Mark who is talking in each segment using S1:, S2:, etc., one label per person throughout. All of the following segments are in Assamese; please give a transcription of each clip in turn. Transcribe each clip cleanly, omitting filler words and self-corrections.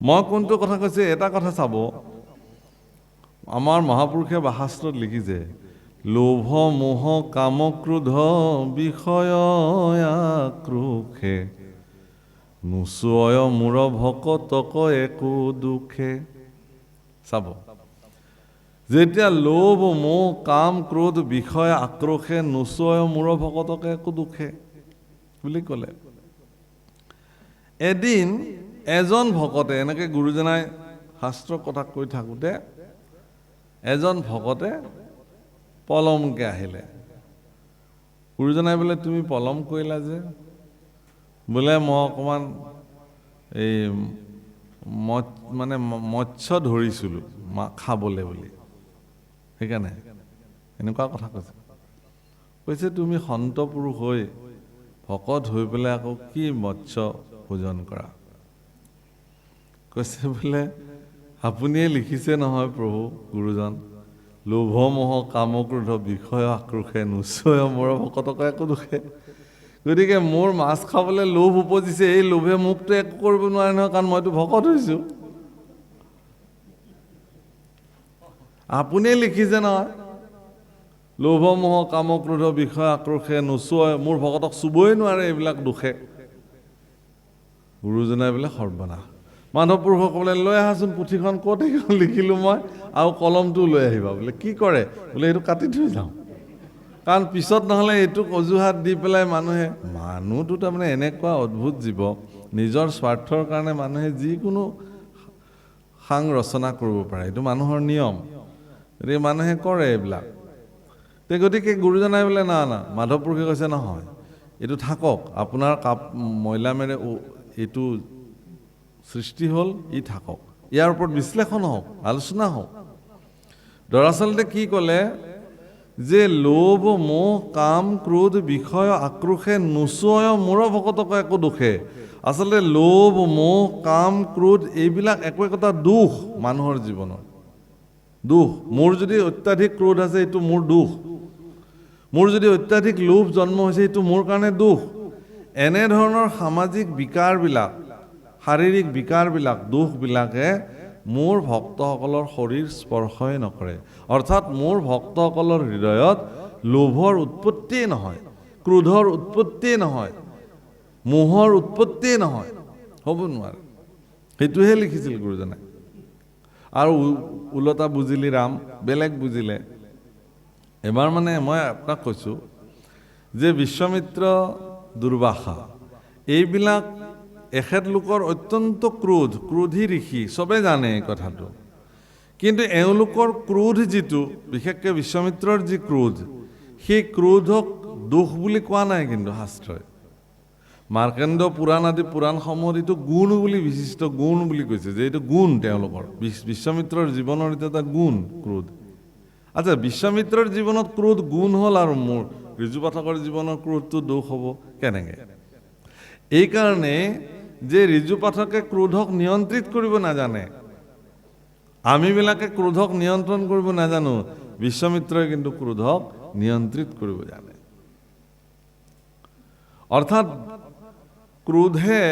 S1: মই কোনটো কথা কৈছে এটা কথা চাব আমাৰ মহাপুৰুষে শাস্ত্ৰত লিখিছে লোভ মোহ কাম ক্ৰোধ বিষয় আক্ৰোশে নুচয় মূৰ ভকতক একো দুখে চাব যেতিয়া লোভ মোহ কাম ক্ৰোধ বিষয় আক্ৰোশে নুচয় মূৰ ভকতক একো দুখে বুলি ক'লে এদিন এজন ভকতে এনেকে গুৰুজনাই শাস্ত্ৰৰ কথা কৈ থাকোঁতে এজন ভকতে পলমকে আহিলে গুৰুজনাই বোলে তুমি পলম কৰিলা যে বোলে মই অকণমান এই মানে মৎস্য ধৰিছিলোঁ খাবলৈ বুলি সেইকাৰণে এনেকুৱা কথা কৈছে তুমি সন্ত পুৰুষ হৈ ভকত হৈ পেলাই আকৌ কি মৎস্য ভোজন কৰা কৈছে বোলে আপুনিয়ে লিখিছে নহয় প্ৰভু গুৰুজন লোভ মোহ কাম ক্ৰোধ বিষয় আক্ৰোশে নুচয় মূৰ ভকতক একো দুখে গতিকে মোৰ মাছ খাবলৈ লোভ উপজিছে এই লোভে মোকতো একো কৰিব নোৱাৰে নহয় কাৰণ মইতো ভকত হৈছোঁ আপুনিয়ে লিখিছে নহয় লোভ মোহ কাম ক্ৰোধ বিষয় আক্ৰোশে নুচয় মোৰ ভকতক চুবই নোৱাৰে এইবিলাক দুখে গুৰুজনাই বোলে সৰ্বনাশ মাধৱ পুৰুষসকলে লৈ আহাচোন পুথিখন ক'ত এইখন লিখিলোঁ মই আৰু কলমটো লৈ আহিবা বোলে কি কৰে বোলে এইটো কাটি থৈ যাওঁ কাৰণ পিছত নহ'লে এইটোক অজুহাত দি পেলাই মানুহটো তাৰমানে এনেকুৱা অদ্ভুত জীৱ নিজৰ স্বাৰ্থৰ কাৰণে মানুহে যিকোনো সাং ৰচনা কৰিব পাৰে এইটো মানুহৰ নিয়ম গতিকে মানুহে কৰে এইবিলাক গতিকে গুৰুজনাই বোলে না মাধৱ পুৰুষে কৈছে নহয় এইটো থাকক আপোনাৰ মৈলামেৰে এইটো সৃষ্টি হ'ল ই থাকক ইয়াৰ ওপৰত বিশ্লেষণ হওক আলোচনা হওক দৰাচলতে কি ক'লে যে লোভ মোহ কাম ক্ৰোধ বিষয় আক্ৰোশে নুচয় মূৰ ভকতক একো দুখে আচলতে লোভ মোহ কাম ক্ৰোধ এইবিলাক একো একোটা দুখ মানুহৰ জীৱনৰ দুখ মোৰ যদি অত্যাধিক ক্ৰোধ আছে এইটো মোৰ দুখ মোৰ যদি অত্যাধিক লোভ জন্ম হৈছে এইটো মোৰ কাৰণে দুখ এনেধৰণৰ সামাজিক বিকাৰবিলাক শাৰীৰিক বিকাৰবিলাক দুখবিলাকে মোৰ ভক্তসকলৰ শৰীৰ স্পৰ্শই নকৰে অৰ্থাৎ মোৰ ভক্তসকলৰ হৃদয়ত লোভৰ উৎপত্তিয়ে নহয় ক্ৰোধৰ উৎপত্তিয়ে নহয় মোহৰ উৎপত্তিয়ে নহয় হ'ব নোৱাৰে সেইটোহে লিখিছিল গুৰুজনাই আৰু ওলটা বুজিলি ৰাম বেলেগ বুজিলে এবাৰ মানে মই আপোনাক কৈছোঁ যে বিশ্বামিত্ৰ দুৰ্বাসা এইবিলাক এখেতলোকৰ অত্যন্ত ক্ৰোধী ঋষি চবে জানে এই কথাটো কিন্তু এওঁলোকৰ ক্ৰোধ যিটো বিশেষকৈ বিশ্বামিত্ৰৰ যি ক্ৰোধ সেই ক্ৰোধক দোষ বুলি কোৱা নাই কিন্তু শাস্ত্ৰই মাৰ্কণ্ড পুৰাণ আদি পুৰাণসমূহত এইটো গুণ বুলি বিশিষ্ট গুণ বুলি কৈছে যে এইটো গুণ তেওঁলোকৰ বিশ্বামিত্ৰৰ জীৱনৰ এইটো এটা গুণ ক্ৰোধ আচ্ছা বিশ্বামিত্ৰৰ জীৱনত ক্ৰোধ গুণ হ'ল আৰু মোৰ ঋজু পাঠকৰ জীৱনৰ ক্ৰোধটো দোষ হ'ব কেনেকৈ এইকাৰণে যে ঋজু পাঠকে ক্ৰোধক নিয়ন্ত্ৰিত কৰিব নাজানে আমিবিলাকে ক্ৰোধক নিয়ন্ত্ৰণ কৰিব নাজানো বিশ্বামিত্ৰই কিন্তু ক্ৰোধক নিয়ন্ত্ৰিত কৰিব জানে অৰ্থাৎ ক্ৰোধে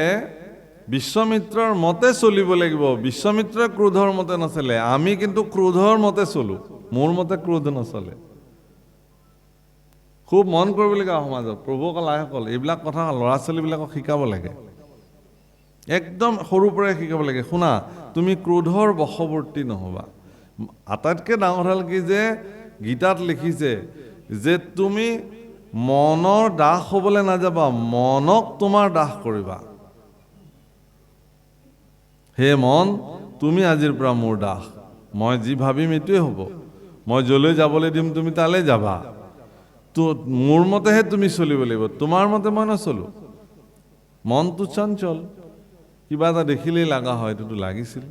S1: বিশ্বামিত্ৰৰ মতে চলিব লাগিব বিশ্বামিত্ৰই ক্ৰোধৰ মতে নচলে আমি কিন্তু ক্ৰোধৰ মতে চলো মোৰ মতে ক্ৰোধ নচলে খুব মন কৰিবলগীয়া সমাজত প্ৰভুসকল আইসকল এইবিলাক কথা ল'ৰা ছোৱালীবিলাকক শিকাব লাগে একদম সৰুৰ পৰাই শিকাব লাগে শুনা তুমি ক্ৰোধৰ বশৱৰ্তী নহবা আটাইতকৈ ডাঙৰ হ'ল কি যে গীতাত লিখিছে যে তুমি মনৰ দাস হ'বলৈ নাযাবা মনক তোমাৰ দাস কৰিবা হে মন তুমি আজিৰ পৰা মোৰ দাস মই যি ভাবিম এইটোৱে হ'ব মই যলৈ যাবলৈ দিম তুমি তালৈ যাবা তো মোৰ মতেহে তুমি চলিব লাগিব তোমাৰ মতে মই নচলো মনটো চঞ্চল কিবা এটা দেখিলেই লগা হয় এইটোতো লাগিছিল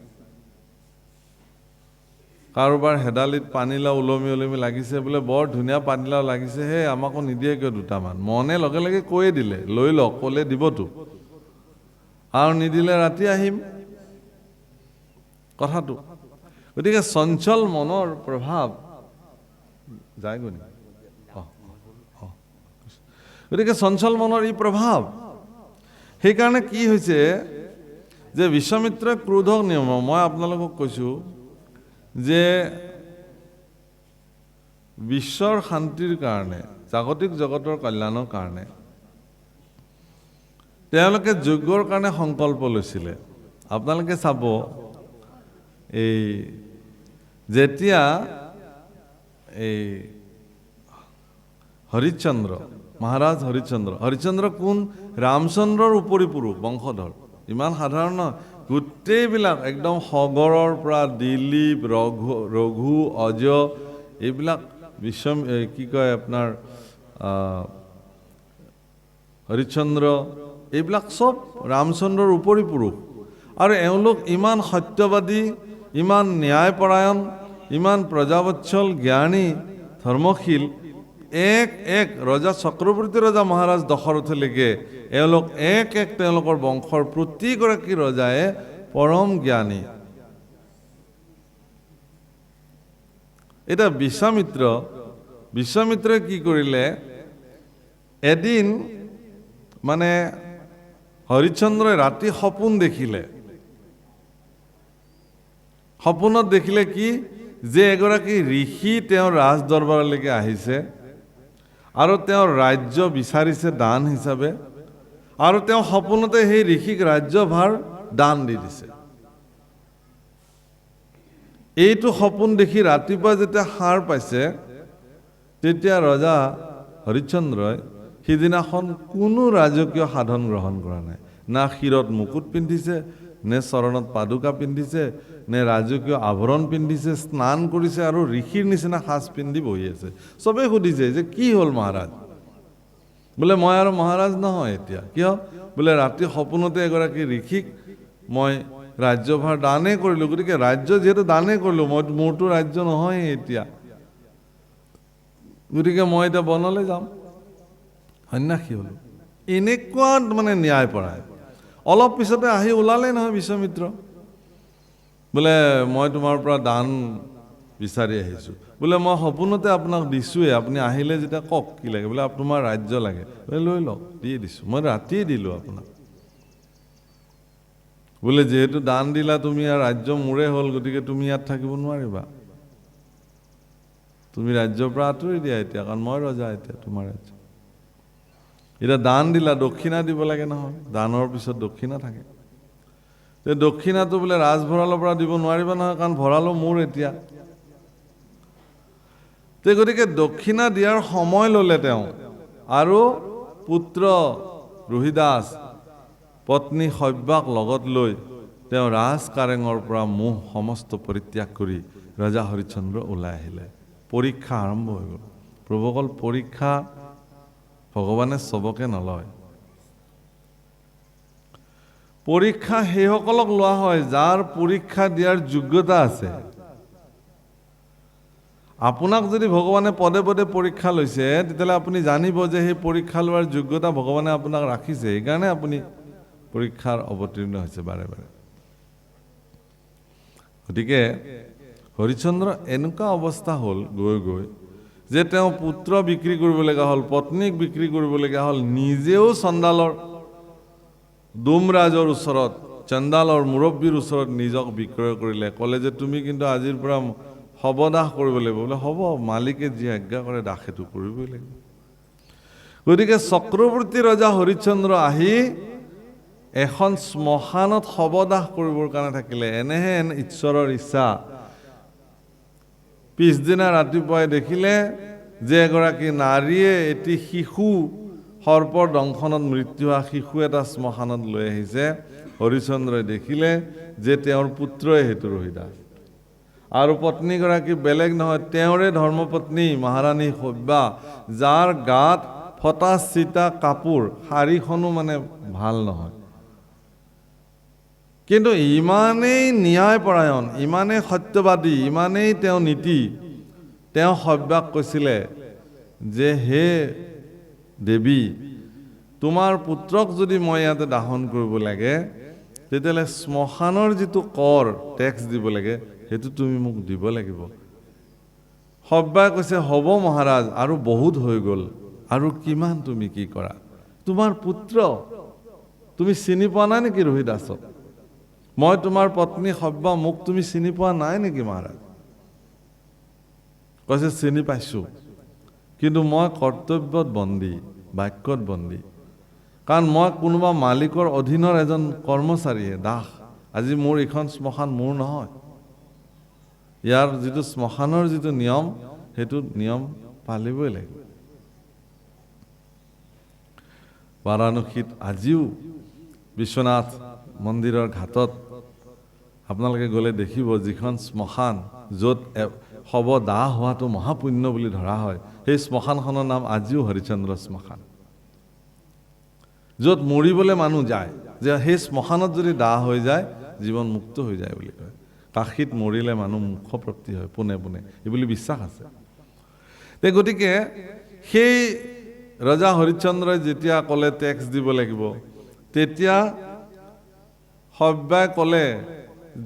S1: কাৰোবাৰ হেদালিত পানীলাও ওলমি লাগিছে বোলে বৰ ধুনীয়া পানীলাও লাগিছে হে আমাকো নিদিয়ে কিয় দুটামান মনে লগে লগে কৈয়ে দিলে লৈ লওক ক'লে দিবতো আৰু নিদিলে ৰাতি আহিম কথাটো গতিকে চঞ্চল মনৰ প্ৰভাৱ যায়গৈ নেকি গতিকে চঞ্চল মনৰ ই প্ৰভাৱ সেইকাৰণে কি হৈছে যে বিশ্বমিত্ৰই ক্ৰোধক নিয়ম, মই আপোনালোকক কৈছোঁ যে বিশ্বৰ শান্তিৰ কাৰণে, জাগতিক জগতৰ কল্যাণৰ কাৰণে তেওঁলোকে যজ্ঞৰ কাৰণে সংকল্প লৈছিলে। আপোনালোকে চাব, এই যেতিয়া এই হৰিশ্চন্দ্ৰ, মহাৰাজ হৰিশ্চন্দ্ৰ কোন? ৰামচন্দ্ৰৰ উপৰি পুৰুষ, বংশধৰ। ইমান সাধাৰণ নহয়, গোটেইবিলাক একদম সগৰৰ পৰা দিলীপ, ৰঘু, অজ, এইবিলাক কি কয় আপোনাৰ হৰিশ্চন্দ্ৰ, এইবিলাক চব ৰামচন্দ্ৰৰ উপৰি পুৰুষ। আৰু এওঁলোক ইমান সত্যবাদী, ইমান ন্যায়পৰায়ণ, ইমান প্ৰজাবৎসল, জ্ঞানী, ধৰ্মশীল, এক ৰজা চক্ৰৱৰ্তী ৰজা মহাৰাজ দশৰথলৈকে এওঁলোক এক তেওঁলোকৰ বংশৰ প্ৰতিগৰাকী ৰজাই পৰম জ্ঞানী। এতিয়া বিশ্বামিত্ৰই কি কৰিলে, এদিন মানে হৰিশ্চন্দ্ৰই ৰাতি সপোন দেখিলে। সপোনত দেখিলে কি, যে এগৰাকী ঋষি তেওঁৰ ৰাজ দৰবাৰলৈকে আহিছে আৰু তেওঁৰ ৰাজ্য বিচাৰিছে দান হিচাপে, আৰু তেওঁ সপোনতে সেই ঋষিক ৰাজ্যভাৰ দান দি দিছে। এইটো সপোন দেখি ৰাতিপুৱা যেতিয়া সাৰ পাইছে, তেতিয়া ৰজা হৰিশ্চন্দ্ৰই সিদিনাখন কোনো ৰাজকীয় সাধন গ্ৰহণ কৰা নাই। না শিৰত মুকুট পিন্ধিছে, নে চৰণত পাদুকা পিন্ধিছে, নে ৰাজকীয় আভৰণ পিন্ধিছে, স্নান কৰিছে আৰু ঋষিৰ নিচিনা সাজ পিন্ধি বহি আছে। চবেই সুধিছে যে কি হ'ল মহাৰাজ? বোলে মই আৰু মহাৰাজ নহয় এতিয়া। কিয়? বোলে ৰাতি সপোনতে এগৰাকী ঋষিক মই ৰাজ্যভাৰ দানেই কৰিলোঁ, গতিকে ৰাজ্য যিহেতু দানেই কৰিলোঁ, মোৰতো ৰাজ্য নহয় এতিয়া, গতিকে মই এতিয়া বনলৈ যাম, সন্যাসী হ'লো। এনেকুৱা মানে ন্যায় পৰায়। অলপ পিছতে আহি ওলালেই নহয় বিশ্বামিত্ৰ, বোলে মই তোমাৰ পৰা দান বিচাৰি আহিছোঁ, বোলে মই সপোনতে আপোনাক দিছোঁৱে, আপুনি আহিলে যেতিয়া কওক কি লাগে। বোলে তোমাৰ ৰাজ্য লাগে, বোলে লৈ লওক, দি দিছোঁ, মই ৰাতিয়ে দিলোঁ আপোনাক। বোলে যিহেতু দান দিলা তুমি, আৰু ৰাজ্য মোৰে হ'ল, গতিকে তুমি ইয়াত থাকিব নোৱাৰিবা, তুমি ৰাজ্যৰ পৰা আঁতৰি দিয়া এতিয়া, কাৰণ মই ৰজা এতিয়া তোমাৰ ৰাজ্য। এতিয়া দান দিলা, দক্ষিণা দিব লাগে নহয়, দানৰ পিছত দক্ষিণা থাকে। দক্ষিণাটো বোলে ৰাজভঁৰালৰ পৰা দিব নোৱাৰিবা নহয়, কাৰণ ভঁৰালো মোৰ এতিয়া। গতিকে দক্ষিণা দিয়াৰ সময় ল'লে তেওঁ, আৰু পুত্ৰ ৰোহিদাস, পত্নী সব্যাক লগত লৈ তেওঁ ৰাজ কাৰেঙৰ পৰা মোহ সমস্ত পৰিত্যাগ কৰি ৰজা হৰিশ্চন্দ্ৰ ওলাই আহিলে। পৰীক্ষা আৰম্ভ হৈ গ'ল। প্ৰভুসকল, পৰীক্ষা ভগৱানে চবকে নলয়। পৰীক্ষা সেইসকলক লোৱা হয় যাৰ পৰীক্ষা দিয়াৰ যোগ্যতা আছে। আপোনাক যদি ভগৱানে পদে পদে পৰীক্ষা লৈছে, তেতিয়াহ'লে আপুনি জানিব যে সেই পৰীক্ষা লোৱাৰ যোগ্যতা ভগৱানে আপোনাক ৰাখিছে, সেইকাৰণে আপুনি পৰীক্ষাৰ অৱতীৰ্ণ হৈছে বাৰে বাৰে। গতিকে হৰিশ্চন্দ্ৰ এনেকুৱা অৱস্থা হ'ল গৈ গৈ যে তেওঁ পুত্ৰ বিক্ৰী কৰিবলগীয়া হ'ল, পত্নীক বিক্ৰী কৰিবলগীয়া হ'ল, নিজেও চণ্ডালৰ ডোমৰাজৰ ওচৰত, চণ্ডালৰ মুৰব্বীৰ ওচৰত নিজক বিক্ৰয় কৰিলে। ক'লে যে তুমি কিন্তু আজিৰ পৰা শৱদাহ কৰিব লাগিব। বোলে হ'ব, মালিকে যি আজ্ঞা কৰে দাস সেইটো কৰিবই লাগিব। গতিকে চক্ৰৱৰ্তী ৰজা হৰিশ্চন্দ্ৰ আহি এখন শ্মশানত শৱদাহ কৰিবৰ কাৰণে থাকিলে। এনেহে ঈশ্বৰৰ ইচ্ছা। পিছদিনা ৰাতিপুৱাই দেখিলে যে এগৰাকী নাৰীয়ে এটি শিশু, সৰ্পৰ দংশনত মৃত্যু হোৱা শিশু এটা শ্মশানত লৈ আহিছে। হৰিশ্চন্দ্ৰই দেখিলে যে তেওঁৰ পুত্ৰই সেইটো ৰোহিদাস, আৰু পত্নীগৰাকী বেলেগ নহয়, তেওঁৰে ধৰ্মপত্নী মহাৰাণী সব্যা, যাৰ গাত ফটা চিটা কাপোৰ, শাৰীখনো মানে ভাল নহয়। কিন্তু ইমানেই ন্যায়পৰায়ণ, ইমানেই সত্যবাদী, ইমানেই তেওঁ নীতি, তেওঁ সব্যাক কৈছিলে যে হে দেৱী, তোমাৰ পুত্ৰক যদি মই ইয়াতে দাহন কৰিব লাগে, তেতিয়াহ'লে শ্মশানৰ যিটো কৰ টেক্স দিব লাগে, সেইটো তুমি মোক দিব লাগিব। সব্যাই কৈছে হ'ব মহাৰাজ, আৰু বহুত হৈ গ'ল, আৰু কিমান তুমি কি কৰা? তোমাৰ পুত্ৰ তুমি চিনি পোৱা নাই নেকি ৰোহিদাসক? মই তোমাৰ পত্নী সব্য, মোক তুমি চিনি পোৱা নাই নেকি মহাৰাজ? কৈছে চিনি পাইছোঁ, কিন্তু মই কৰ্তব্যত বন্দী, বাক্যত বন্দী। কাৰণ মই কোনোবা মালিকৰ অধীনৰ এজন কৰ্মচাৰীয়ে, দাস। আজি মোৰ এইখন শ্মশান মোৰ নহয়। ইয়াৰ যিটো শ্মশানৰ যিটো নিয়ম, সেইটো নিয়ম পালিবই লাগিব। বাৰাণসীত আজিও বিশ্বনাথ মন্দিৰৰ ঘাটত আপোনালোকে গ'লে দেখিব, যিখন শ্মশান য'ত শৱ দাহ হোৱাটো মহাপুণ্য বুলি ধৰা হয়, সেই শ্মশানখনৰ নাম আজিও হৰিচন্দ্ৰ শ্মশান। য'ত মৰিবলৈ মানুহ যায়, যে সেই শ্মশানত যদি দাহ হৈ যায় জীৱন মুক্ত হৈ যায় বুলি কয়। কাশীত মৰিলে মানুহ মোক্ষপ্ৰাপ্তি হয় পোনে পোনে, এই বুলি বিশ্বাস আছে। গতিকে সেই ৰজা হৰিশ্চন্দ্ৰই যেতিয়া ক'লে টেক্স দিব লাগিব, তেতিয়া সব্যাই ক'লে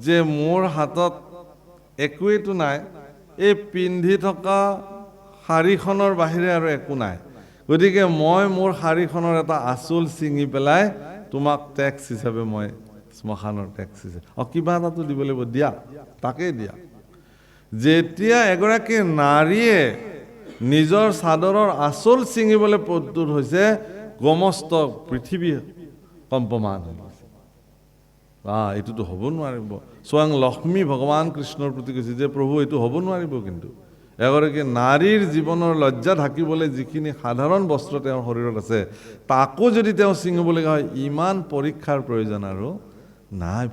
S1: যে মোৰ হাতত একোৱেইটো নাই, এই পিন্ধি থকা শাৰীখনৰ বাহিৰে আৰু একো নাই। গতিকে মই মোৰ শাৰীখনৰ এটা আঁচল ছিঙি পেলাই তোমাক টেক্স হিচাপে মই শ্মশানৰ টেক্স হিচাপে কিবা এটাতো দিব লাগিব, দিয়া, তাকেই দিয়া। যেতিয়া এগৰাকী নাৰীয়ে নিজৰ চাদৰৰ আঁচল ছিঙিবলৈ প্ৰস্তুত হৈছে, সমস্ত পৃথিৱী কম্পমান হৈ গৈছে। এইটোতো হ'ব নোৱাৰিব। স্বয়ং লক্ষ্মী ভগৱান কৃষ্ণৰ প্ৰতি কৈছে যে প্ৰভু এইটো হ'ব নোৱাৰিব। কিন্তু এগৰাকী নাৰীৰ জীৱনৰ লজ্জা ঢাকিবলৈ যিখিনি সাধাৰণ বস্ত্ৰ তেওঁৰ শৰীৰত আছে, তাকো যদি তেওঁ ছিঙিবলগীয়া হয়, ইমান পৰীক্ষাৰ প্ৰয়োজন আৰু নাই।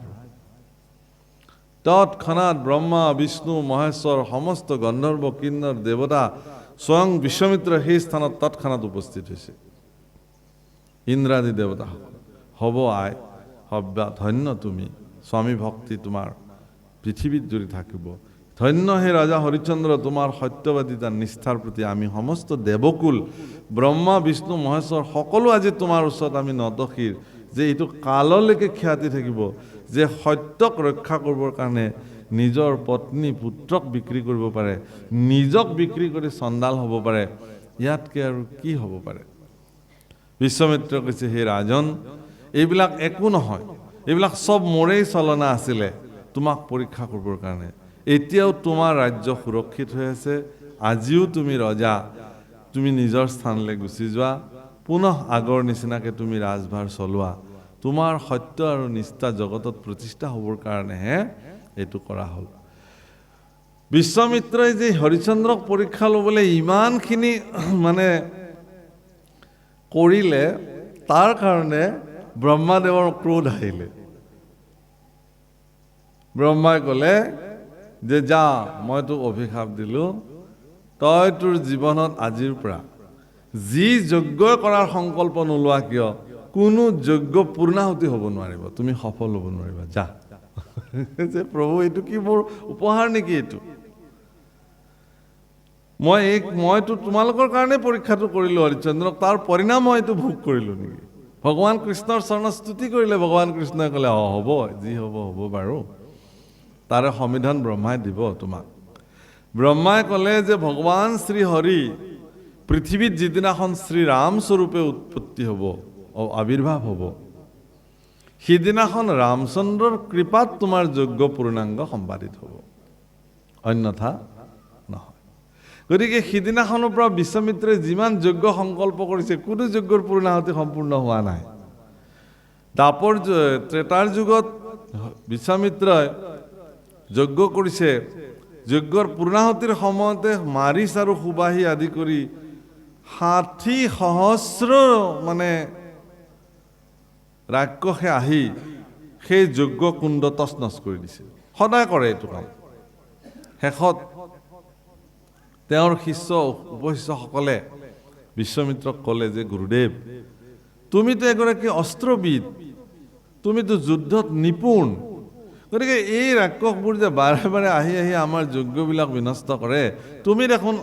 S1: তৎক্ষণাৎ ব্ৰহ্মা বিষ্ণু মহেশ্বৰ সমস্ত গন্ধৰ্ব কিন্নৰ দেৱতা স্বয়ং বিশ্বমিত্ৰ সেই স্থানত তৎক্ষণাৎ উপস্থিত হৈছে। ইন্দ্ৰাদি দেৱতা হ'ব আই সব্যা, ধন্য তুমি, স্বামী ভক্তি তোমাৰ পৃথিৱীত জুৰি থাকিব। ধন্য হে ৰজা হৰিশ্চন্দ্ৰ, তোমাৰ সত্যবাদিতা নিষ্ঠাৰ প্ৰতি আমি সমস্ত দেৱকুল ব্ৰহ্মা বিষ্ণু মহেশ্বৰ সকলো আজি তোমাৰ ওচৰত আমি নতশিৰ, যে এইটো কাললৈকে খ্যাতি থাকিব যে সত্যক ৰক্ষা কৰিবৰ কাৰণে নিজৰ পত্নী পুত্ৰক বিক্ৰী কৰিব পাৰে, নিজক বিক্ৰী কৰি চণ্ডাল হ'ব পাৰে। ইয়াতকৈ আৰু কি হ'ব পাৰে? বিশ্বমিত্ৰ কৈছে, হে ৰাজন, এইবিলাক একো নহয়, এইবিলাক চব মোৰেই চলনা আছিলে তোমাক পৰীক্ষা কৰিবৰ কাৰণে। এতিয়াও তোমাৰ ৰাজ্য সুৰক্ষিত হৈ আছে, আজিও তুমি ৰজা, তুমি নিজৰ স্থানলৈ গুচি যোৱা, পুনঃ আগৰ নিচিনাকৈ তুমি ৰাজভাৰ চলোৱা। তোমাৰ সত্য আৰু নিষ্ঠা জগতত প্ৰতিষ্ঠা হ'বৰ কাৰণেহে এইটো কৰা হ'ল। বিশ্বমিত্ৰই যে হৰিশ্চন্দ্ৰক পৰীক্ষা ল'বলৈ ইমানখিনি মানে কৰিলে, তাৰ কাৰণে ব্ৰহ্মাদেৱৰ ক্ৰোধ আহিলে। ব্ৰহ্মাই ক'লে যে যা, মই তোক অভিশাপ দিলোঁ, তই তোৰ জীৱনত আজিৰ পৰা যি যজ্ঞ কৰাৰ সংকল্প নোলোৱা কিয়, কোনো যজ্ঞ পূৰ্ণাহুতি হ'ব নোৱাৰিব, তুমি সফল হ'ব নোৱাৰিবা, যা। যে প্ৰভু এইটো কি মোৰ উপহাৰ নেকি? এইটো মইতো তোমালোকৰ কাৰণে পৰীক্ষাটো কৰিলোঁ হৰিশ্চন্দ্ৰক, তাৰ পৰিণাম মই এইটো ভোগ কৰিলোঁ নেকি? ভগৱান কৃষ্ণৰ চৰণত স্তুতি কৰিলে ভগৱান কৃষ্ণই ক'লে হ'ব, যি হ'ব হ'ব বাৰু, তাৰে সমিধান ব্ৰহ্মাই দিব তোমাক। ব্ৰহ্মাই ক'লে যে ভগৱান শ্ৰী হৰি পৃথিৱীত যিদিনাখন শ্ৰীৰাম স্বৰূপে উৎপত্তি হ'ব, আবিৰ্ভাৱ হ'ব, সিদিনাখন ৰামচন্দ্ৰৰ কৃপাত তোমাৰ যজ্ঞ পূৰ্ণাংগ সম্পাদিত হ'ব, অন্যথা নহয়। গতিকে সিদিনাখনৰ পৰা বিশ্বমিত্ৰই যিমান যজ্ঞ সংকল্প কৰিছে, কোনো যজ্ঞৰ পূৰ্ণাহুতি সম্পূৰ্ণ হোৱা নাই। ত্ৰেতাৰ যুগত বিশ্বমিত্ৰই যজ্ঞ কৰিছে, যজ্ঞৰ পূৰ্ণাহুতিৰ সময়তে মাৰিচ আৰু সুবাহী আদি কৰি 60,000 মানে ৰাক্ষসে আহি সেই যজ্ঞ কুণ্ড তছনছ কৰি দিছে। সদায় কৰে এইটো কাম। শেষত তেওঁৰ শিষ্য উপশিষ্যসকলে বিশ্বমিত্ৰক ক'লে যে গুৰুদেৱ, তুমিতো এগৰাকী অস্ত্ৰবিদ, তুমিতো যুদ্ধত নিপুণ, গতিকে এই ৰাক্ষসবোৰ যে বাৰে বাৰে আহি আহি আমাৰ যজ্ঞবিলাক বিনষ্ট কৰে, তুমি দেখোন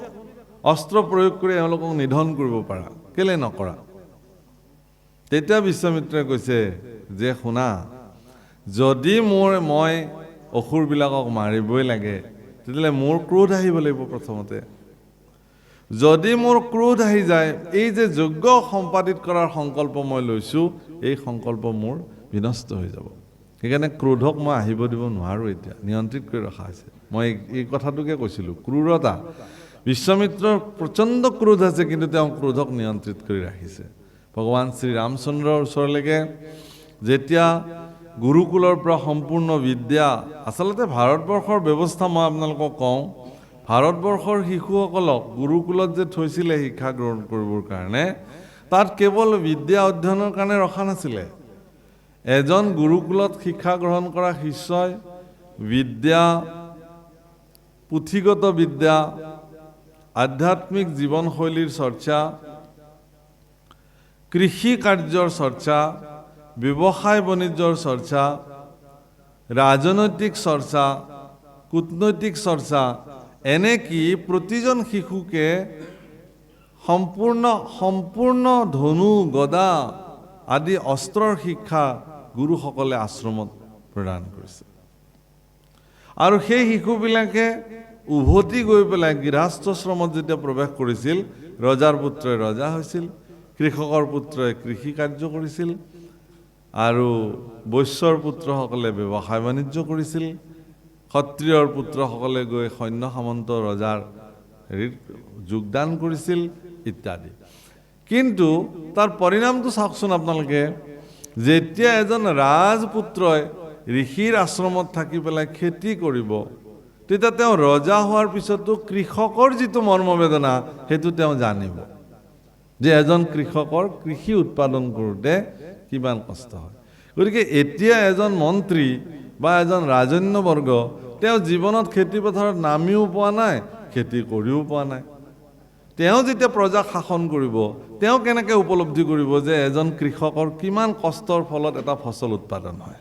S1: অস্ত্ৰ প্ৰয়োগ কৰি এওঁলোকক নিধন কৰিব পাৰা, কেলে নকৰা? তেতিয়া বিশ্বমিত্ৰই কৈছে যে শুনা, যদি মই অসুৰবিলাকক মাৰিবই লাগে, তেতিয়াহ'লে মোৰ ক্ৰোধ আহিব লাগিব প্ৰথমতে। যদি মোৰ ক্ৰোধ আহি যায়, এই যে যজ্ঞ সম্পাদিত কৰাৰ সংকল্প মই লৈছোঁ, এই সংকল্প মোৰ বিনষ্ট হৈ যাব। সেইকাৰণে ক্ৰোধক মই আহিব দিব নোৱাৰোঁ, এতিয়া নিয়ন্ত্ৰিত কৰি ৰখা হৈছে। মই এই কথাটোকে কৈছিলোঁ, ক্ৰূৰতা। বিশ্বমিত্ৰৰ প্ৰচণ্ড ক্ৰোধ আছে, কিন্তু তেওঁ ক্ৰোধক নিয়ন্ত্ৰিত কৰি ৰাখিছে। ভগৱান শ্ৰীৰামচন্দ্ৰৰ ওচৰলৈকে যেতিয়া গুৰুকুলৰ পৰা সম্পূৰ্ণ বিদ্যা, আচলতে ভাৰতবৰ্ষৰ ব্যৱস্থা মই আপোনালোকক কওঁ, ভাৰতবৰ্ষৰ শিশুসকলক গুৰুকুলত যে থৈছিলে শিক্ষা গ্ৰহণ কৰিবৰ কাৰণে, তাত কেৱল বিদ্যা অধ্যয়নৰ কাৰণে ৰখা নাছিলে। এজন গুৰুকুলত শিক্ষা গ্ৰহণ কৰা শিষ্যই বিদ্যা, পুথিগত বিদ্যা, আধ্যাত্মিক জীৱনশৈলীৰ চৰ্চা, কৃষি কাৰ্যৰ চৰ্চা, ব্যৱসায় বাণিজ্যৰ চৰ্চা, ৰাজনৈতিক চৰ্চা, কূটনৈতিক চৰ্চা, এনেকি প্ৰতিজন শিশুকে সম্পূৰ্ণ ধনু, গদা আদি অস্ত্ৰৰ শিক্ষা গুৰুসকলে আশ্ৰমত প্ৰদান কৰিছে। আৰু সেই শিশুবিলাকে উভতি গৈ পেলাই গৃহস্থশ্ৰমত যেতিয়া প্ৰৱেশ কৰিছিল, ৰজাৰ পুত্ৰই ৰজা হৈছিল, কৃষকৰ পুত্ৰই কৃষি কাৰ্য কৰিছিল, আৰু বৈশ্যৰ পুত্ৰসকলে ব্যৱসায় বাণিজ্য কৰিছিল, ক্ষত্ৰিয়ৰ পুত্ৰসকলে গৈ সৈন্য সামন্ত ৰজাৰ হেৰিত যোগদান কৰিছিল ইত্যাদি। কিন্তু তাৰ পৰিণামটো চাওকচোন আপোনালোকে, যেতিয়া এজন ৰাজপুত্ৰই ঋষিৰ আশ্ৰমত থাকি পেলাই খেতি কৰিব, তেতিয়া তেওঁ ৰজা হোৱাৰ পিছতো কৃষকৰ যিটো মৰ্মবেদনা সেইটো তেওঁ জানিব, যে এজন কৃষকৰ কৃষি উৎপাদন কৰোঁতে কিমান কষ্ট হয়। গতিকে এতিয়া এজন মন্ত্ৰী বা এজন ৰাজন্যবৰ্গ, তেওঁ জীৱনত খেতি পথাৰত নামিও পোৱা নাই, খেতি কৰিও পোৱা নাই। তেওঁ যেতিয়া প্ৰজাক শাসন কৰিব, তেওঁ কেনেকৈ উপলব্ধি কৰিব যে এজন কৃষকৰ কিমান কষ্টৰ ফলত এটা ফচল উৎপাদন হয়।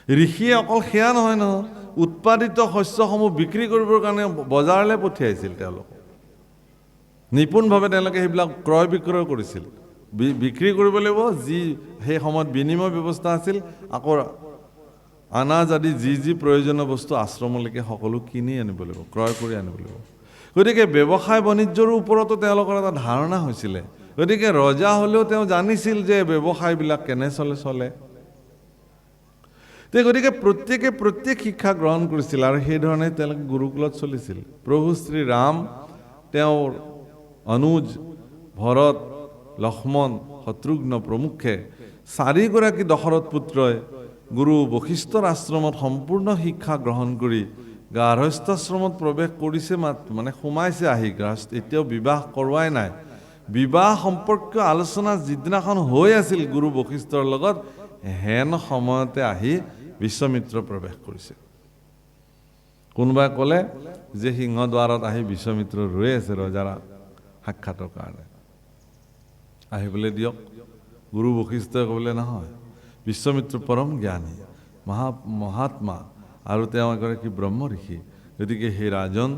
S1: ঋষিয়ে অকল সেয়া নহয় নহয়, উৎপাদিত শস্যসমূহ বিক্ৰী কৰিবৰ কাৰণে বজাৰলৈ পঠিয়াইছিল তেওঁলোক। নিপুণভাৱে তেওঁলোকে সেইবিলাক ক্ৰয় বিক্ৰয় কৰিছিল, বিক্ৰী কৰিব লাগিব। যি সেই সময়ত বিনিময় ব্যৱস্থা আছিল, আকৌ আনাজ আদি যি প্ৰয়োজনীয় বস্তু আশ্ৰমলৈকে সকলো কিনি আনিব লাগিব, ক্ৰয় কৰি আনিব লাগিব। গতিকে ব্যৱসায় বাণিজ্যৰ ওপৰতো তেওঁলোকৰ এটা ধাৰণা হৈছিলে। গতিকে ৰজা হ'লেও তেওঁ জানিছিল যে ব্যৱসায়বিলাক কেনে চলে। গতিকে প্ৰত্যেক শিক্ষা গ্ৰহণ কৰিছিল, আৰু সেইধৰণে তেওঁলোকে গুৰুকুলত চলিছিল। প্ৰভু শ্ৰীৰাম, তেওঁৰ অনুজ ভৰত, লক্ষ্মণ, শত্ৰুঘ্ন প্ৰমুখ্যে 4গৰাকী দশৰথ পুত্ৰই গুৰু বশিষ্ঠৰ আশ্ৰমত সম্পূৰ্ণ শিক্ষা গ্ৰহণ কৰি গাৰ্হস্থ্যাশ্ৰমত প্ৰৱেশ কৰিছে, মানে সোমাইছে আহি গাৰ্হস্থ, এতিয়াও বিবাহ কৰোৱাই নাই। বিবাহ সম্পৰ্কীয় আলোচনা যিদিনাখন হৈ আছিল গুৰু বশিষ্ঠৰ লগত, হেন সময়তে আহি বিশ্বমিত্ৰ প্ৰৱেশ কৰিছে। কোনোবাই ক'লে যে সিংহদ্বাৰত আহি বিশ্বমিত্ৰ ৰৈ আছে ৰজাৰ সাক্ষাতৰ কাৰণে, আহিবলৈ দিয়ক। গুৰু বশিষ্ঠই ক'বলৈ নহয়, বিশ্বমিত্ৰ পৰম জ্ঞানী, মহাত্মা, আৰু তেওঁ এগৰাকী ব্ৰহ্ম ঋষি। গতিকে সেই ৰাজন,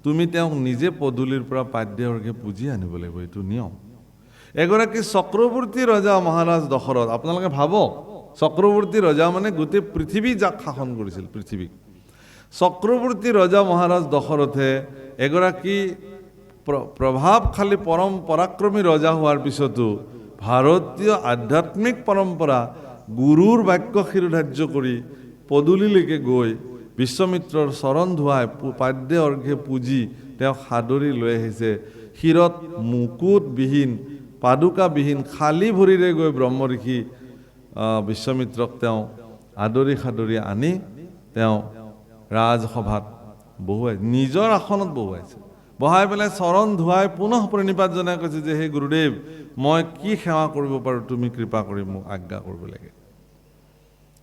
S1: তুমি তেওঁক নিজে পদূলিৰ পৰা পাদ্যৰ্ঘে পুজি আনিব লাগিব, এইটো নিয়ম। এগৰাকী চক্ৰৱৰ্তী ৰজা মহাৰাজ দশৰথ, আপোনালোকে ভাবক, চক্ৰৱৰ্তী ৰজা মানে গোটেই পৃথিৱী যাক শাসন কৰিছিল, পৃথিৱীক। চক্ৰৱৰ্তী ৰজা মহাৰাজ দশৰথে এগৰাকী প্ৰভাৱশালী পৰম পৰাক্ৰমী ৰজা হোৱাৰ পিছতো ভাৰতীয় আধ্যাত্মিক পৰম্পৰা গুৰুৰ বাক্য শিৰোধাৰ্য কৰি পদূলিলৈকে গৈ বিশ্বমিত্ৰৰ চৰণ ধুৱাই পাদ্য অৰ্ঘ্যে পুজি তেওঁক সাদৰি লৈ আহিছে। শিৰত মুকুটবিহীন, পাদুকাবিহীন, খালী ভৰিৰে গৈ ব্ৰহ্ম ঋষি বিশ্বমিত্ৰক তেওঁ আদৰি সাদৰি আনি তেওঁ ৰাজসভাত বহুৱাই, নিজৰ আসনত বহুৱাইছে। বহাই পেলাই চৰণ ধুৱাই পুনঃ প্ৰণিপাত জনাই কৈছে যে হে গুৰুদেৱ, মই কি সেৱা কৰিব পাৰোঁ, তুমি কৃপা কৰি মোক আজ্ঞা কৰিব লাগে।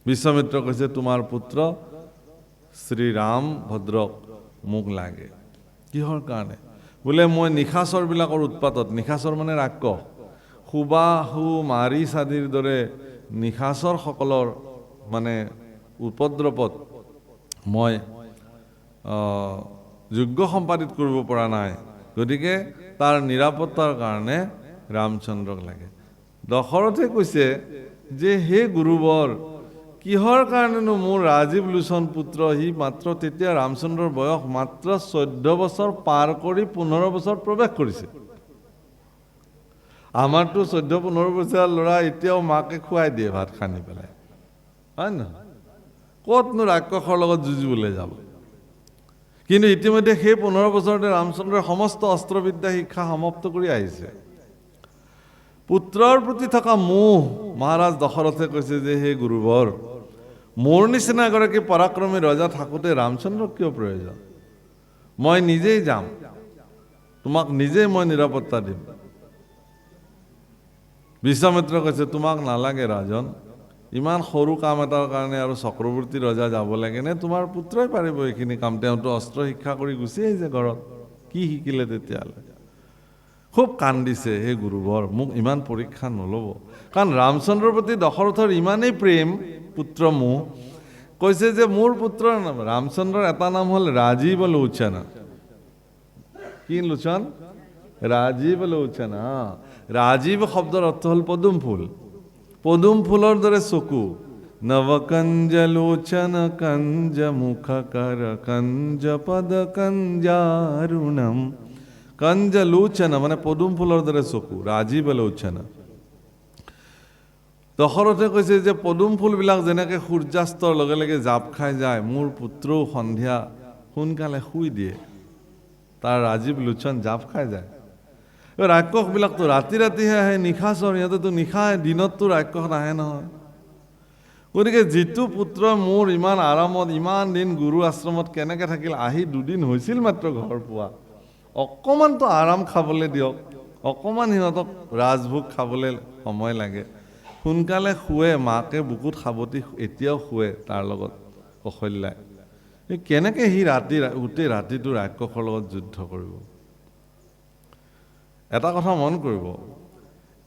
S1: বিশ্বমিত্ৰ কৈছে, তোমাৰ পুত্ৰ শ্ৰীৰাম ভদ্ৰক মোক লাগে। কিহৰ কাৰণে? বোলে মই নিশাচৰবিলাকৰ উৎপাতত, নিশাচৰ মানে ৰাক্ষস, সুবাহু মাৰিচ আদিৰ দৰে নিশাচৰসকলৰ মানে উপদ্ৰৱত মই যোগ্য সম্পাদিত কৰিব পৰা নাই। গতিকে তাৰ নিৰাপত্তাৰ কাৰণে ৰামচন্দ্ৰক লাগে। দশৰথে কৈছে যে হে গুৰুবৰ, কিহৰ কাৰণেনো মোৰ ৰাজীৱ লোচন পুত্ৰ, সি মাত্ৰ তেতিয়া ৰামচন্দ্ৰৰ বয়স মাত্ৰ 14 বছৰ পাৰ কৰি 15 বছৰ প্ৰৱেশ কৰিছে, আমাৰতো 14-15 বছৰীয়া ল'ৰা এতিয়াও মাকে খুৱাই দিয়ে ভাত খানি পেলাই, হয় নহয়? ক'তনো ৰাক্ষসৰ লগত যুঁজিবলৈ যাব? কিন্তু ইতিমধ্যে সেই 15 বছৰতে ৰামচন্দ্ৰই সমস্ত অস্ত্ৰবিদ্যা শিক্ষা সমাপ্ত কৰি আহিছে। পুত্ৰৰ প্ৰতি থকা মোহ মহাৰাজ দশৰথে কৈছে যে হে গুৰুবৰ, মোৰ নিচিনা এগৰাকী পৰাক্ৰমী ৰজা থাকোঁতে ৰামচন্দ্ৰক কিয় প্ৰয়োজন? মই নিজেই যাম, তোমাক নিজেই মই নিৰাপত্তা দিম। বিশ্বামিত্ৰ কৈছে তোমাক নালাগে ৰাজন, ইমান সৰু কাম এটাৰ কাৰণে আৰু চক্ৰৱৰ্তী ৰজা যাব লাগে নে? তোমাৰ পুত্ৰই পাৰিব এইখিনি কাম। তেওঁতো অস্ত্ৰ শিক্ষা কৰি গুচি আহিছে ঘৰত, কি শিকিলে তেতিয়াহ'লে? খুব কান্দিছে, হে গুৰুবৰ মোক ইমান পৰীক্ষা নল'ব। কাৰণ ৰামচন্দ্ৰৰ প্ৰতি দশৰথৰ ইমানেই প্ৰেম, পুত্ৰ মোহ, কৈছে যে মোৰ পুত্ৰৰ নাম ৰামচন্দ্ৰৰ এটা নাম হ'ল ৰাজীৱ লোচন। কি লোচন? ৰাজীৱ লোচন। ৰাজীৱ শব্দৰ অৰ্থ হ'ল পদুম ফুল। পদুম ফুলৰ দৰে চকু। নৱকঞ্জ লোচন কঞ্জ মুখ কৰ কঞ্জ পদ কঞ্জাৰুণম। কঞ্জ লোচন মানে পদুম ফুলৰ দৰে চকু, ৰাজীৱ লোচন। দশৰথে কৈছে যে পদুম ফুলবিলাক যেনেকৈ সূৰ্যাস্তৰ লগে লগে জাপ খাই যায়, মোৰ পুত্ৰও সন্ধিয়া সোনকালে শুই দিয়ে, তাৰ ৰাজীৱ লোচন জাপ খাই যায়। ৰাক্ষসবিলাকতো ৰাতি ৰাতিহে আহে, নিশাচৰ, সিহঁতেতো নিশাই, দিনততো ৰাক্ষস নাহে নহয়। গতিকে যিটো পুত্ৰ মোৰ ইমান আৰামত ইমান দিন গুৰু আশ্ৰমত কেনেকৈ থাকিল, আহি 2 দিন হৈছিল মাত্ৰ ঘৰ পোৱা, অকণমানতো আৰাম খাবলৈ দিয়ক, অকণমান সিহঁতক ৰাজভোগ খাবলৈ সময় লাগে। সোনকালে শুৱে, মাকে বুকুত সাৱটি এতিয়াও শুৱে তাৰ লগত কৌশল্যাই। কেনেকৈ সি গোটেই ৰাতিটো ৰাক্ষসৰ লগত যুদ্ধ কৰিব? এটা কথা মন কৰিব,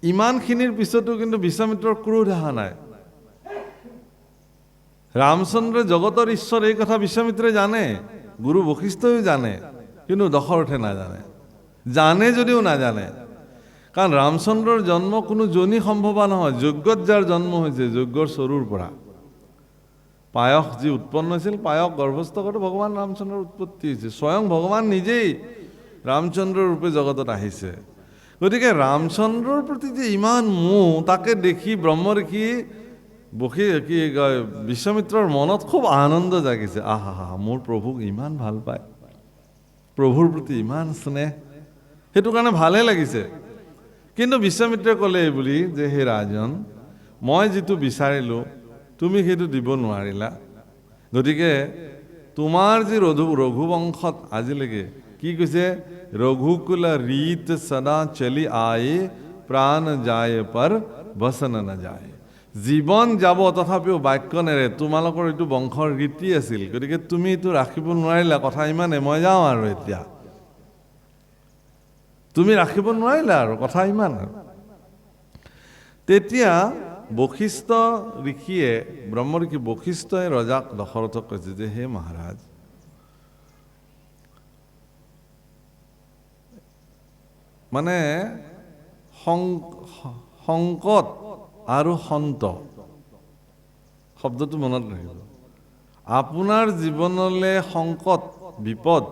S1: ইমানখিনিৰ পিছতো কিন্তু বিশ্বামিত্ৰৰ ক্ৰোধ অহা নাই। ৰামচন্দ্ৰ জগতৰ ঈশ্বৰ এই কথা বিশ্বামিত্ৰে জানে, গুৰু বশিষ্ঠইও জানে, কিন্তু দশৰথে নাজানে। জানে যদিও নাজানে, কাৰণ ৰামচন্দ্ৰৰ জন্ম কোনো জনী সম্ভৱা নহয়, যজ্ঞত যাৰ জন্ম হৈছে, যজ্ঞৰ চৰুৰ পৰা পায়স যি উৎপন্ন হৈছিল, পায়স গৰ্ভস্থ কৰি ভগৱান ৰামচন্দ্ৰৰ উৎপত্তি হৈছে। স্বয়ং ভগৱান নিজেই ৰামচন্দ্ৰৰ ৰূপে জগতত আহিছে। গতিকে ৰামচন্দ্ৰৰ প্ৰতি যে ইমান মোহ, তাকে দেখি ব্ৰহ্মঋষি বিশ্বামিত্ৰৰ মনত খুব আনন্দ জাগিছে। আহা, মোৰ প্ৰভুক ইমান ভাল পায়, প্ৰভুৰ প্ৰতি ইমান স্নেহ, সেইটো কাৰণে ভালে লাগিছে। কিন্তু বিশ্বামিত্ৰে ক'লে এই বুলি যে হে ৰাজন, মই যিটো বিচাৰিলোঁ তুমি সেইটো দিব নোৱাৰিলা। গতিকে তোমাৰ যি ৰঘুবংশত আজিলৈকে কি কৈছে, ৰঘুকুল ৰীত সদা চলি আয়ে, প্ৰাণ যায় পৰ বচন নাযায়। জীৱন যাব তথাপিও বাক্য নেৰে, তোমালোকৰ এইটো বংশৰ ৰীতি আছিল, গতিকে তুমি এইটো ৰাখিব নোৱাৰিলা। কথা ইমানে, মই যাওঁ আৰু এতিয়া, তুমি ৰাখিব নোৱাৰিলা আৰু, কথা ইমান আৰু। তেতিয়া বশিষ্ঠ ঋষিয়ে, ব্ৰহ্মঋষি বশিষ্ঠই ৰজাক দশৰথক কৈছে যে হে মহাৰাজ, মানে সংকট আৰু সন্ত শব্দটো মনত ৰাখিব। আপোনাৰ জীৱনলৈ সংকট বিপদ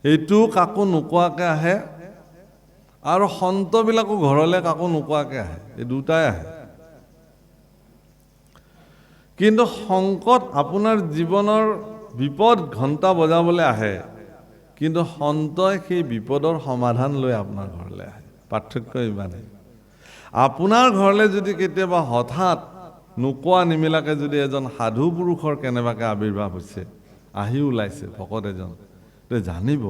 S1: এইটো কাকো নোকোৱাকৈ আহে, আৰু সন্তবিলাকো ঘৰলৈ কাকো নোকোৱাকৈ আহে, এই দুটাই আহে। কিন্তু সংকট আপোনাৰ জীৱনৰ বিপদ ঘণ্টা বজাবলৈ আহে, কিন্তু সন্তই সেই বিপদৰ সমাধান লৈ আপোনাৰ ঘৰলৈ আহে। পাৰ্থক্য ইমানেই। আপোনাৰ ঘৰলৈ যদি কেতিয়াবা হঠাৎ নোকোৱা নিমিলাকৈ যদি এজন সাধু পুৰুষৰ কেনেবাকৈ আৱিৰ্ভাৱ হৈছে, আহি ওলাইছে ভকত এজন, জানিব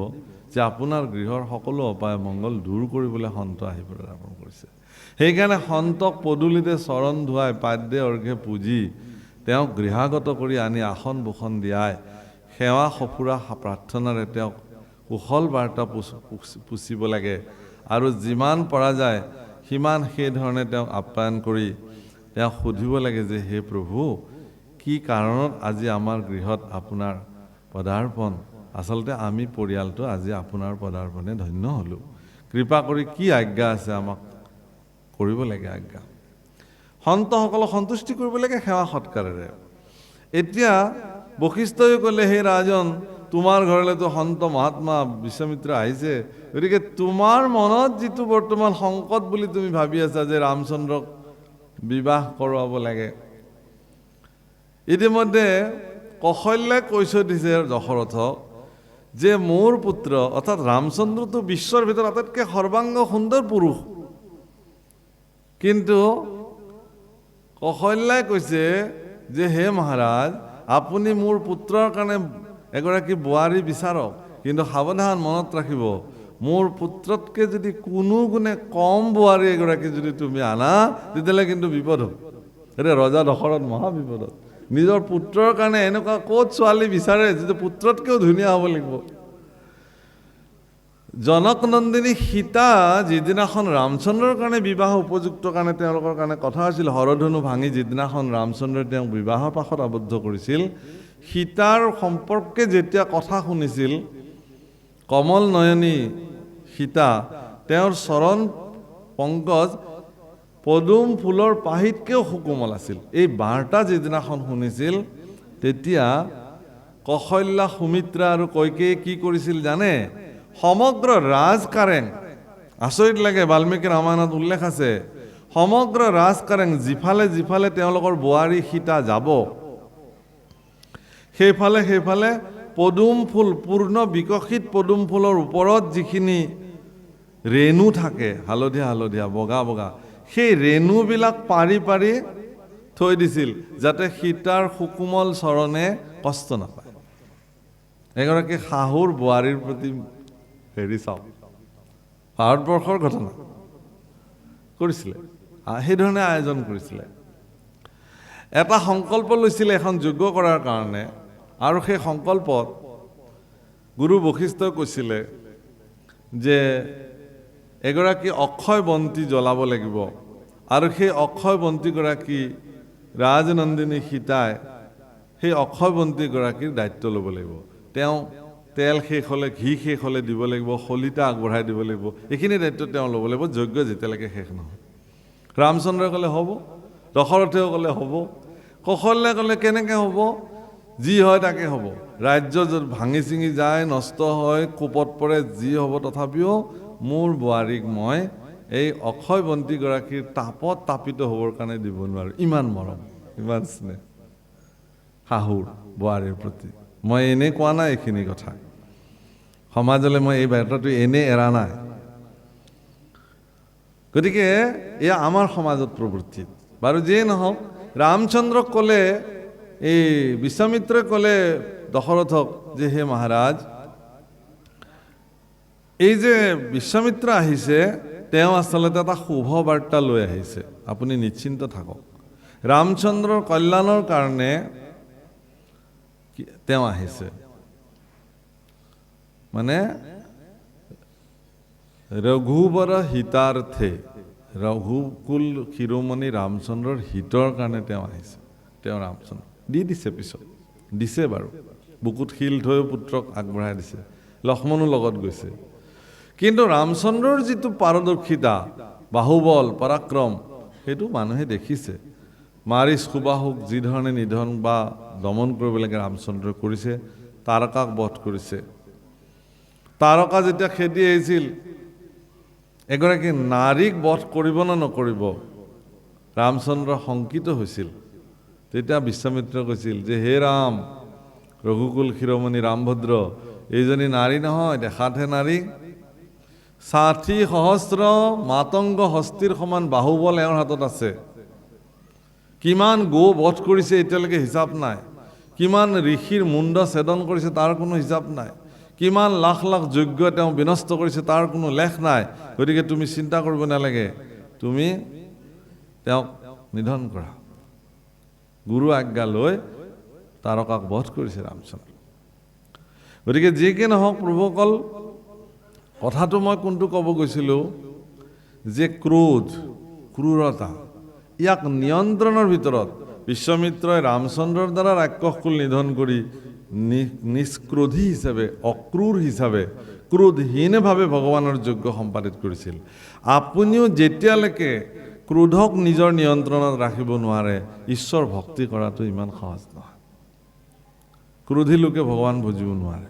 S1: যে আপোনাৰ গৃহৰ সকলো অপায় মংগল দূৰ কৰিবলৈ সন্ত আহিবলৈ আৰম্ভ কৰিছে। সেইকাৰণে সন্তক পদূলিতে চৰণ ধুৱাই পাদ্যে অৰ্ঘ্যে পূজি তেওঁক গৃহাগত কৰি আনি আসন বোষণ দিয়াই সেৱা সফুৰা প্ৰাৰ্থনাৰে তেওঁক কুশল বাৰ্তা পুচিব লাগে, আৰু যিমান পৰা যায় সিমান সেইধৰণে তেওঁক আপ্যায়ন কৰি তেওঁক সুধিব লাগে যে হে প্ৰভু, কি কাৰণত আজি আমাৰ গৃহত আপোনাৰ পদাৰ্পণ? আচলতে আমি পৰিয়ালটো আজি আপোনাৰ পদাৰ্পণে ধন্য হ'লোঁ, কৃপা কৰি কি আজ্ঞা আছে আমাক কৰিব লাগে আজ্ঞা। সন্তসকলক সন্তুষ্টি কৰিব লাগে সেৱা সৎকাৰেৰে। এতিয়া বশিষ্ঠই ক'লে হে ৰাজন, তোমাৰ ঘৰলৈতো সন্ত মহাত্মা বিশ্বামিত্ৰ আহিছে, গতিকে তোমাৰ মনত যিটো বৰ্তমান সংকট বুলি তুমি ভাবি আছা যে ৰামচন্দ্ৰক বিবাহ কৰোৱাব লাগে, ইতিমধ্যে কৌশল্যাই কৈ থৈ দিছে দশৰথক যে মোৰ পুত্ৰ অৰ্থাৎ ৰামচন্দ্ৰটো বিশ্বৰ ভিতৰত আটাইতকৈ সৰ্বাংগ সুন্দৰ পুৰুষ, কিন্তু কৌশল্যাই কৈছে যে হে মহাৰাজ, আপুনি মোৰ পুত্ৰৰ কাৰণে এগৰাকী বোৱাৰী বিচাৰক, কিন্তু সাৱধান, মনত ৰাখিব মোৰ পুত্ৰতকৈ যদি কোনো গুণে কম বোৱাৰী এগৰাকী যদি তুমি আনা তেতিয়াহ'লে কিন্তু বিপদ হ'ব। এতিয়া ৰজা দশৰথ মহা বিপদত, নিজৰ পুত্ৰৰ কাৰণে এনেকুৱা ক'ত ছোৱালী বিচাৰে যিটো পুত্ৰতকৈও ধুনীয়া হ'ব লাগিব। জনক নন্দিনী সীতা যিদিনাখন ৰামচন্দ্ৰৰ কাৰণে বিবাহ উপযুক্ত কাৰণে তেওঁলোকৰ কাৰণে কথা হৈছিল, হৰধনু ভাঙি যিদিনাখন ৰামচন্দ্ৰই তেওঁক বিবাহৰ পাশত আবদ্ধ কৰিছিল, সীতাৰ সম্পৰ্কে যেতিয়া কথা শুনিছিল কমল নয়নী সীতা, তেওঁৰ চৰণ পংকজ পদুম ফুলৰ পাহিতকৈও সুকোমল আছিল। এই বাৰ্তা যিদিনাখন শুনিছিল তেতিয়া কৌশল্যা, সুমিত্ৰা আৰু কৈকেয়ীয়ে কি কৰিছিল জানে? সমগ্ৰ ৰাজকাৰেং, আচৰিত লাগে, বাল্মীকি ৰামায়ণত উল্লেখ আছে, সমগ্ৰ ৰাজকাৰেং যিফালে যিফালে তেওঁলোকৰ বোৱাৰী সীতা যাব সেইফালে সেইফালে পদুম ফুল, পূৰ্ণ বিকশিত পদুম ফুলৰ ওপৰত যিখিনি ৰেণু থাকে হালধীয়া হালধীয়া বগা বগা, সেই ৰেণুবিলাক পাৰি পাৰি থৈ দিছিল যাতে সীতাৰ সুকোমল চৰণে কষ্ট নাপায়। এগৰাকী শাহুৰ বোৱাৰীৰ প্ৰতি হেৰি চাওক, ভাৰতবৰ্ষৰ ঘটনা কৰিছিলে, সেইধৰণে আয়োজন কৰিছিলে। এটা সংকল্প লৈছিলে এখন যজ্ঞ কৰাৰ কাৰণে, আৰু সেই সংকল্পত গুৰু বশিষ্ঠই কৈছিলে যে এগৰাকী অক্ষয় বন্তি জ্বলাব লাগিব, আৰু সেই অক্ষয় বন্তিগৰাকী ৰাজনন্দিনী সীতাই সেই অক্ষয় বন্তিগৰাকীৰ দায়িত্ব ল'ব লাগিব। তেওঁ তেল শেষ হ'লে, ঘি শেষ হ'লে দিব লাগিব, শলিতা আগবঢ়াই দিব লাগিব, এইখিনি দায়িত্ব তেওঁ ল'ব লাগিব যজ্ঞ যেতিয়ালৈকে শেষ নহয়। ৰামচন্দ্ৰই ক'লে হ'ব, দশৰথেও ক'লে হ'ব, কৌশল্যাই ক'লে কেনেকৈ হ'ব? যি হয় তাকে হ'ব, ৰাজ্য য'ত ভাঙি চিঙি যায়, নষ্ট হয়, কোপত পৰে, যি হ'ব, তথাপিও মোৰ বোৱাৰীক মই এই অক্ষয় বন্তিগৰাকীৰ তাপত তাপিত হ'বৰ কাৰণে দিব নোৱাৰোঁ। ইমান মৰম, ইমান স্নেহ শাহুৰ বোৱাৰীৰ প্ৰতি। মই এনেই কোৱা নাই এইখিনি কথা, সমাজলৈ মই এই বাৰ্তাটো এনেই এৰা নাই। গতিকে এয়া আমাৰ সমাজত প্ৰবৃত্তি। বাৰু যিয়েই নহওক, ৰামচন্দ্ৰক ক'লে, এই বিশ্বামিত্ৰই ক'লে দশৰথক যে হে মহাৰাজ, এই যে বিশ্বামিত্ৰ আহিছে তেওঁ আচলতে এটা শুভ বাৰ্তা লৈ আহিছে, আপুনি নিশ্চিন্ত থাকক। ৰামচন্দ্ৰৰ কল্যাণৰ কাৰণে তেওঁ আহিছে, মানে ৰঘুবৰ হিতাৰ্থে, ৰঘুকুল শিৰোমণি ৰামচন্দ্ৰৰ হিতৰ কাৰণে তেওঁ আহিছে। তেওঁ ৰামচন্দ্ৰ দি দিছে, পিছত দিছে বাৰু, বুকুত শিল থৈ পুত্ৰক আগবঢ়াই দিছে, লক্ষ্মণো লগত গৈছে। কিন্তু ৰামচন্দ্ৰৰ যিটো পাৰদৰ্শিতা, বাহুবল, পৰাক্ৰম, সেইটো মানুহে দেখিছে। মাৰিচ সুবাহুক যিধৰণে নিধন বা দমন কৰিব লাগে ৰামচন্দ্ৰই কৰিছে, তাৰকাক বধ কৰিছে। তাৰকা যেতিয়া খেদি আহিছিল, এগৰাকী নাৰীক বধ কৰিব নে নকৰিব ৰামচন্দ্ৰ শংকিত হৈছিল। তেতিয়া বিশ্বামিত্ৰই কৈছিল যে হে ৰাম, ৰঘুকুল শিৰোমণি ৰামভদ্ৰ, এইজনী নাৰী নহয়, দেখাতহে নাৰী। ৬০ সহস্ৰ মাতংগ হস্তীৰ সমান বাহুবল এওঁৰ হাতত আছে। কিমান গো বধ কৰিছে এতিয়ালৈকে হিচাপ নাই, কিমান ঋষিৰ মুণ্ড ছেদন কৰিছে তাৰ কোনো হিচাপ নাই, কিমান লাখ লাখ যজ্ঞ তেওঁ বিনষ্ট কৰিছে তাৰ কোনো লেখ নাই। গতিকে তুমি চিন্তা কৰিব নালাগে, তুমি তেওঁক নিধন কৰা। গুৰু আজ্ঞা লৈ তাৰকাক বধ কৰিছে ৰামচন্দ্ৰ। গতিকে যি কি নহওক প্ৰভুসকল, কথাটো মই কোনটো ক'ব গৈছিলোঁ যে ক্ৰোধ, ক্ৰূৰতা, ইয়াক নিয়ন্ত্ৰণৰ ভিতৰত বিশ্বামিত্ৰই ৰামচন্দ্ৰৰ দ্বাৰা ৰাক্ষসকুল নিধন কৰি নিষ্ক্ৰোধী হিচাপে, অক্ৰূৰ হিচাপে, ক্ৰোধহীনভাৱে ভগৱানৰ যজ্ঞ সম্পাদিত কৰিছিল। আপুনিও যেতিয়ালৈকে ক্ৰোধক নিজৰ নিয়ন্ত্ৰণত ৰাখিব নোৱাৰে, ঈশ্বৰ ভক্তি কৰাটো ইমান সহজ নহয়। ক্ৰোধী লোকে ভগৱান বুজিব নোৱাৰে।